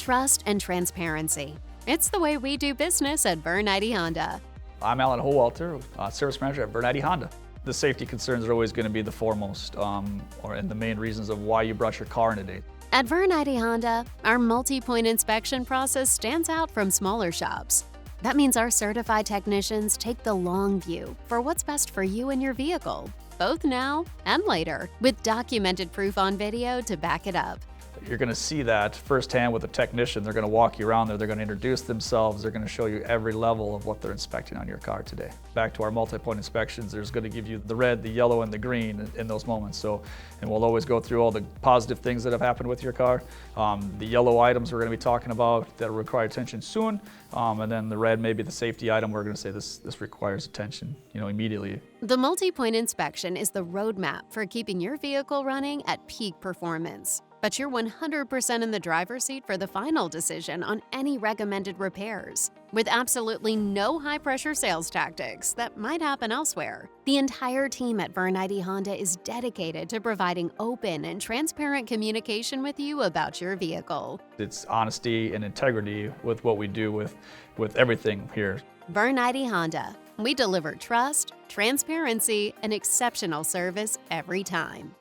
trust, and transparency. It's the way we do business at Vern Eide Honda. I'm Alan Howalter, Service Manager at Vern Eide Honda. The safety concerns are always going to be the foremost, and the main reasons of why you brought your car in today. At Vern Eide Honda, our multi-point inspection process stands out from smaller shops. That means our certified technicians take the long view for what's best for you and your vehicle, both now and later, with documented proof on video to back it up. You're going to see that firsthand with a technician. They're going to walk you around there, they're going to introduce themselves, they're going to show you every level of what they're inspecting on your car today. Back to our multi-point inspections, there's going to give you the red, the yellow, and the green in those moments. And we'll always go through all the positive things that have happened with your car. The yellow items we're going to be talking about that require attention soon, and then the red, maybe the safety item, we're going to say this requires attention, immediately. The multi-point inspection is the roadmap for keeping your vehicle running at peak performance. But you're 100% in the driver's seat for the final decision on any recommended repairs. With absolutely no high-pressure sales tactics that might happen elsewhere, the entire team at Vern Eide Honda is dedicated to providing open and transparent communication with you about your vehicle. It's honesty and integrity with what we do with everything here. Vern Eide Honda. We deliver trust, transparency, and exceptional service every time.